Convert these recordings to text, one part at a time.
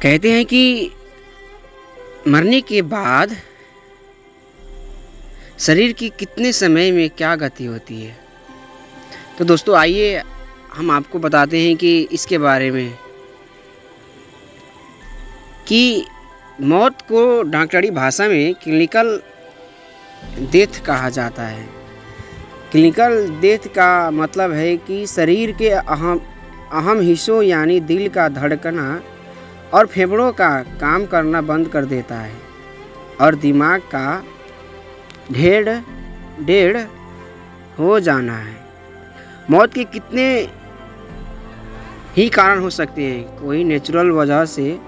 कहते हैं कि मरने के बाद शरीर की कितने समय में क्या गति होती है। तो दोस्तों आइए हम आपको बताते हैं कि इसके बारे में कि मौत को डॉक्टरी भाषा में क्लिनिकल डेथ कहा जाता है। क्लिनिकल डेथ का मतलब है कि शरीर के अहम अहम हिस्सों यानी दिल का धड़कना और फेफड़ों का काम करना बंद कर देता है और दिमाग का ढेड़ डेढ़ हो जाना है। मौत के कितने ही कारण हो सकते हैं। कोई नेचुरल वजह से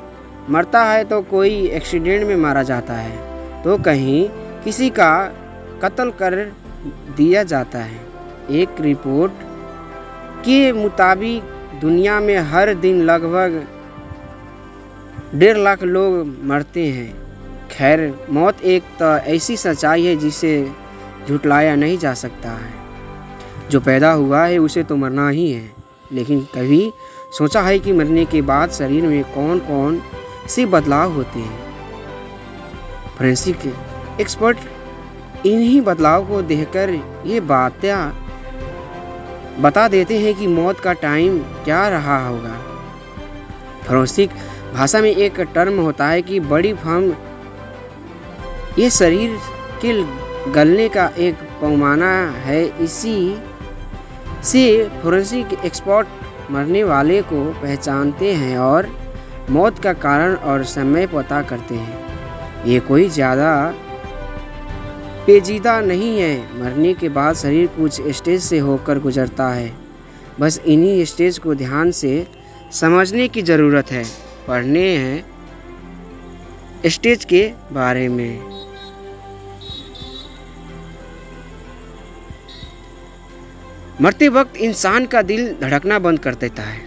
मरता है तो कोई एक्सीडेंट में मारा जाता है तो कहीं किसी का कत्ल कर दिया जाता है। एक रिपोर्ट के मुताबिक दुनिया में हर दिन लगभग 1.5 लाख लोग मरते हैं। खैर, मौत एक तो ऐसी सच्चाई है जिसे झुटलाया नहीं जा सकता है। जो पैदा हुआ है उसे तो मरना ही है, लेकिन कभी सोचा है कि मरने के बाद शरीर में कौन कौन से बदलाव होते हैं। फोरेंसिक एक्सपर्ट इन्हीं बदलाव को देखकर ये बातें बता देते हैं कि मौत का टाइम क्या रहा होगा। फोरेंसिक भाषा में एक टर्म होता है कि बॉडी फॉर्म। ये शरीर के गलने का एक पैमाना है। इसी से फोरेंसिक एक्सपर्ट मरने वाले को पहचानते हैं और मौत का कारण और समय पता करते हैं। ये कोई ज़्यादा पेचीदा नहीं है। मरने के बाद शरीर कुछ स्टेज से होकर गुजरता है। बस इन्हीं स्टेज को ध्यान से समझने की ज़रूरत है। पढ़ने हैं स्टेज के बारे में। मरते वक्त इंसान का दिल धड़कना बंद कर देता है।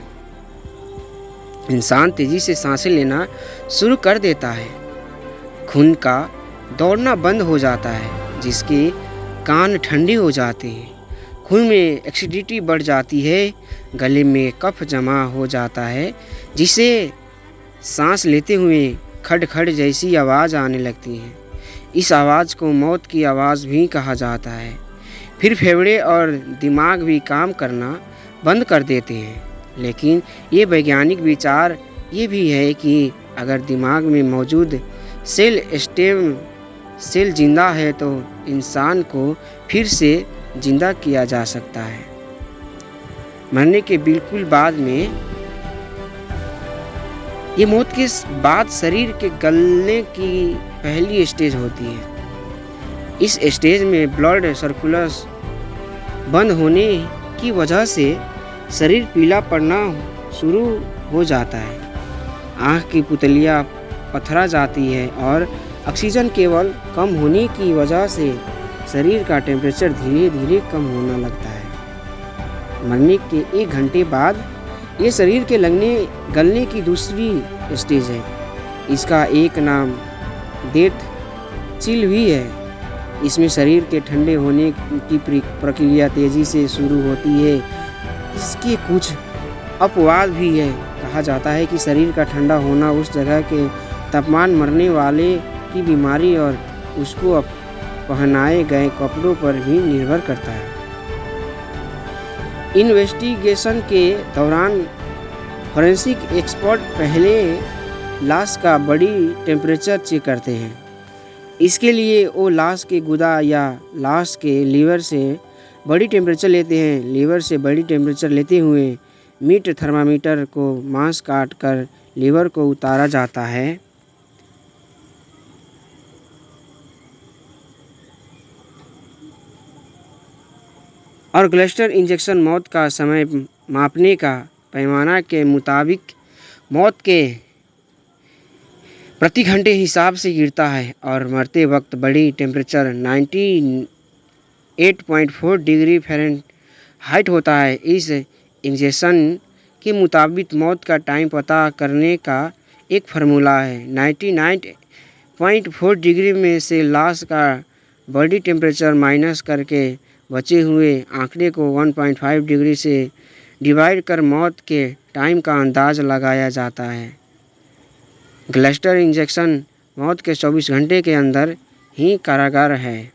इंसान तेजी से सांसें लेना शुरू कर देता है। खून का दौड़ना बंद हो जाता है, जिसके कान ठंडे हो जाते हैं। खून में एसिडिटी बढ़ जाती है। गले में कफ जमा हो जाता है, जिसे सांस लेते हुए खड़ खड़ जैसी आवाज़ आने लगती है। इस आवाज़ को मौत की आवाज़ भी कहा जाता है। फिर फेफड़े और दिमाग भी काम करना बंद कर देते हैं। लेकिन ये वैज्ञानिक विचार ये भी है कि अगर दिमाग में मौजूद स्टेम सेल जिंदा है तो इंसान को फिर से जिंदा किया जा सकता है। मरने के बिल्कुल बाद में ये मौत के बाद शरीर के गलने की पहली स्टेज होती है। इस स्टेज में ब्लड सर्कुलेशन बंद होने की वजह से शरीर पीला पड़ना शुरू हो जाता है। आँख की पुतलियाँ पथरा जाती है और ऑक्सीजन केवल कम होने की वजह से शरीर का टेम्परेचर धीरे धीरे कम होने लगता है। मरने के 1 घंटे बाद ये शरीर के गलने की दूसरी स्टेज है। इसका एक नाम डेथ चिल भी है। इसमें शरीर के ठंडे होने की प्रक्रिया तेज़ी से शुरू होती है। इसके कुछ अपवाद भी है। कहा जाता है कि शरीर का ठंडा होना उस जगह के तापमान, मरने वाले की बीमारी और उसको पहनाए गए कपड़ों पर भी निर्भर करता है। इन्वेस्टिगेशन के दौरान फोरेंसिक एक्सपर्ट पहले लाश का बॉडी टेम्परेचर चेक करते हैं। इसके लिए वो लाश के गुदा या लाश के लीवर से बॉडी टेम्परेचर लेते हैं। लीवर से बॉडी टेम्परेचर लेते हुए मीट थर्मामीटर को मांस काट कर लीवर को उतारा जाता है। और ग्लस्टर इंजेक्शन मौत का समय मापने का पैमाना के मुताबिक मौत के प्रति घंटे हिसाब से गिरता है और मरते वक्त बॉडी टेम्परेचर 98.4 डिग्री फ़ारेनहाइट होता है। इस इंजेक्शन के मुताबिक मौत का टाइम पता करने का एक फार्मूला है। 99.4 डिग्री में से लाश का बॉडी टेम्परेचर माइनस करके बचे हुए आंकड़े को 1.5 डिग्री से डिवाइड कर मौत के टाइम का अंदाज़ लगाया जाता है। ग्लस्टर इंजेक्शन मौत के 24 घंटे के अंदर ही कारागार है।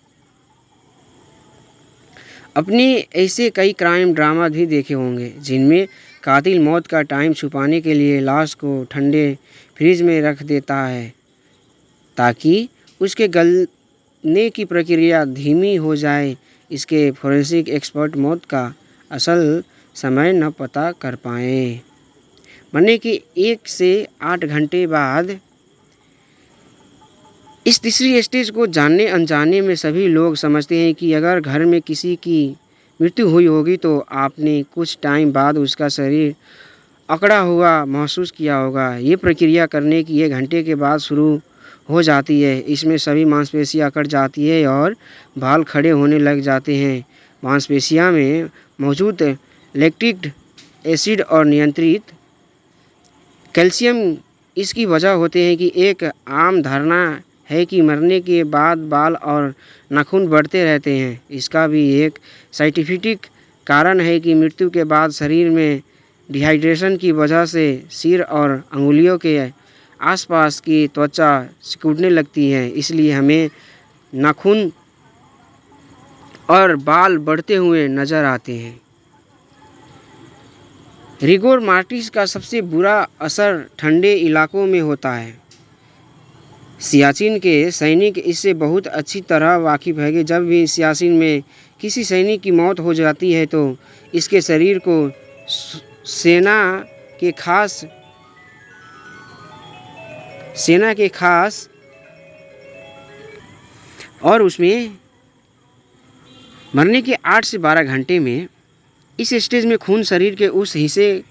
अपने ऐसे कई क्राइम ड्रामा भी देखे होंगे जिनमें कातिल मौत का टाइम छुपाने के लिए लाश को ठंडे फ्रिज में रख देता है ताकि उसके गलने की प्रक्रिया धीमी हो जाए। इसके फोरेंसिक एक्सपर्ट मौत का असल समय न पता कर पाए। मरने के 1 से 8 घंटे बाद इस तीसरी स्टेज को जानने अनजाने में सभी लोग समझते हैं कि अगर घर में किसी की मृत्यु हुई होगी तो आपने कुछ टाइम बाद उसका शरीर अकड़ा हुआ महसूस किया होगा। ये प्रक्रिया करने की 1 घंटे के बाद शुरू हो जाती है। इसमें सभी मांसपेशियां अकड़ जाती है और बाल खड़े होने लग जाते हैं। मांसपेशियां में मौजूद लैक्टिक एसिड और नियंत्रित कैल्शियम इसकी वजह होते हैं कि एक आम धारणा है कि मरने के बाद बाल और नाखून बढ़ते रहते हैं। इसका भी एक साइंटिफिक कारण है कि मृत्यु के बाद शरीर में डिहाइड्रेशन की वजह से सिर और अंगुलियों के आसपास की त्वचा सिकुड़ने लगती है, इसलिए हमें नाखून और बाल बढ़ते हुए नजर आते हैं। रिगोर मार्टिस का सबसे बुरा असर ठंडे इलाकों में होता है। सियाचिन के सैनिक इससे बहुत अच्छी तरह वाकिफ है कि जब भी सियाचिन में किसी सैनिक की मौत हो जाती है तो इसके शरीर को सेना के खास और उसमें मरने के 8 से 12 घंटे में इस स्टेज में खून शरीर के उस हिस्से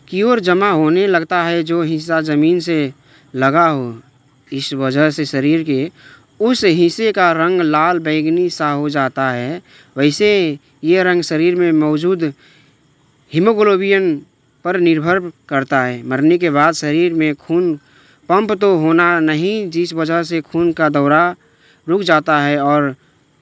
की ओर जमा होने लगता है जो हिस्सा ज़मीन से लगा हो। इस वजह से शरीर के उस हिस्से का रंग लाल बैंगनी सा हो जाता है। वैसे ये रंग शरीर में मौजूद हीमोग्लोबिन पर निर्भर करता है। मरने के बाद शरीर में खून पंप तो होना नहीं, जिस वजह से खून का दौरा रुक जाता है और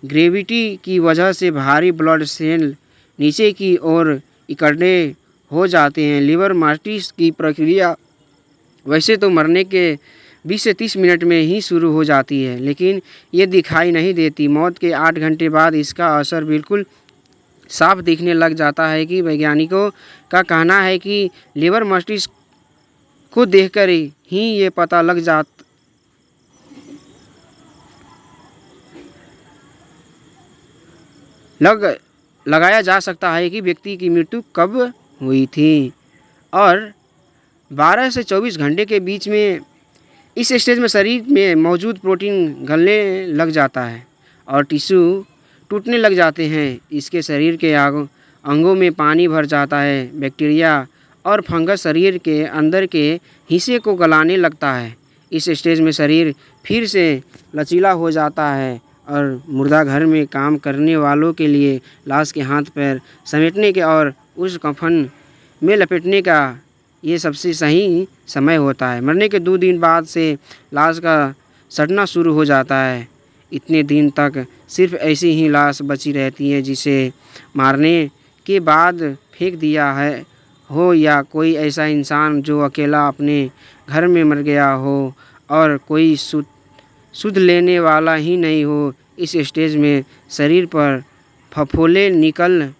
ग्रेविटी की वजह से भारी ब्लड सेल नीचे की ओर इकट्ठे हो जाते हैं। लिवर मार्टिस की प्रक्रिया वैसे तो मरने के 20 से 30 मिनट में ही शुरू हो जाती है, लेकिन ये दिखाई नहीं देती। मौत के 8 घंटे बाद इसका असर बिल्कुल साफ दिखने लग जाता है कि वैज्ञानिकों का कहना है कि लिवर मार्टिस को देखकर ही ये पता लगाया जा सकता है कि व्यक्ति की मृत्यु कब हुई थी। और 12 से 24 घंटे के बीच में इस स्टेज में शरीर में मौजूद प्रोटीन गलने लग जाता है और टिश्यू टूटने लग जाते हैं। इसके शरीर के अंगों में पानी भर जाता है। बैक्टीरिया और फंगस शरीर के अंदर के हिस्से को गलाने लगता है। इस स्टेज में शरीर फिर से लचीला हो जाता है और मुर्दा घर में काम करने वालों के लिए लाश के हाथ पैर समेटने के और उस कफन में लपेटने का ये सबसे सही समय होता है। मरने के 2 दिन बाद से लाश का सड़ना शुरू हो जाता है। इतने दिन तक सिर्फ ऐसी ही लाश बची रहती है जिसे मारने के बाद फेंक दिया है हो, या कोई ऐसा इंसान जो अकेला अपने घर में मर गया हो और कोई सुध लेने वाला ही नहीं हो। इस स्टेज में शरीर पर फफोले निकल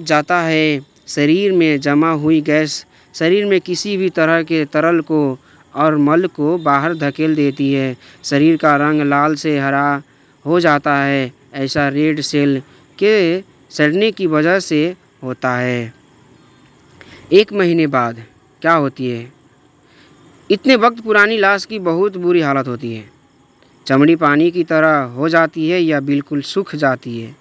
जाता है। शरीर में जमा हुई गैस शरीर में किसी भी तरह के तरल को और मल को बाहर धकेल देती है। शरीर का रंग लाल से हरा हो जाता है। ऐसा रेड सेल के सड़ने की वजह से होता है। 1 महीने बाद क्या होती है? इतने वक्त पुरानी लाश की बहुत बुरी हालत होती है। चमड़ी पानी की तरह हो जाती है या बिल्कुल सूख जाती है।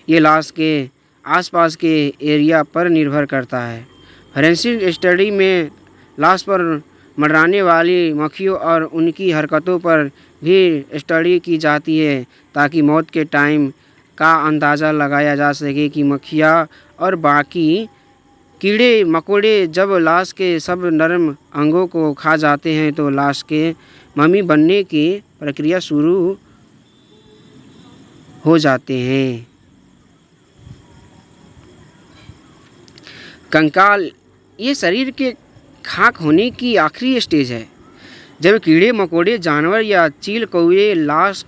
ये लाश के आसपास के एरिया पर निर्भर करता है। फोरेंसिक स्टडी में लाश पर मंडराने वाली मक्खियों और उनकी हरकतों पर भी स्टडी की जाती है ताकि मौत के टाइम का अंदाज़ा लगाया जा सके कि मक्खियाँ और बाकी कीड़े मकोड़े जब लाश के सब नरम अंगों को खा जाते हैं तो लाश के मम्मी बनने की प्रक्रिया शुरू हो जाते हैं। कंकाल ये शरीर के खाक होने की आखिरी स्टेज है। जब कीड़े मकोड़े जानवर या चील कौवे लाश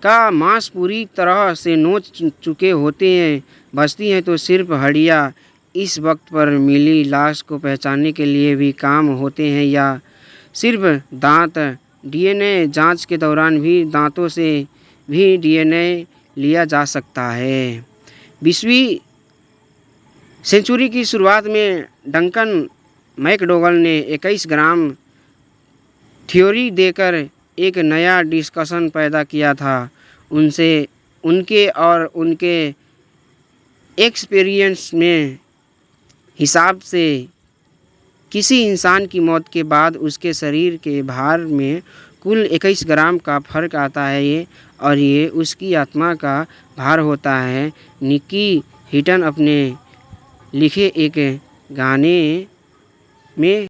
का मांस पूरी तरह से नोच चुके होते हैं बचती हैं तो सिर्फ हड्डियाँ इस वक्त पर मिली लाश को पहचानने के लिए भी काम होते हैं या सिर्फ दांत। डीएनए जांच के दौरान भी दांतों से भी डीएनए लिया जा सकता है। 20वीं सेंचुरी की शुरुआत में डंकन मैकडोगल ने 21 ग्राम थ्योरी देकर एक नया डिस्कशन पैदा किया था। उनके और उनके एक्सपीरियंस में हिसाब से किसी इंसान की मौत के बाद उसके शरीर के भार में कुल 21 ग्राम का फर्क आता है और ये उसकी आत्मा का भार होता है। निकी हिटन अपने लिखे एक गाने में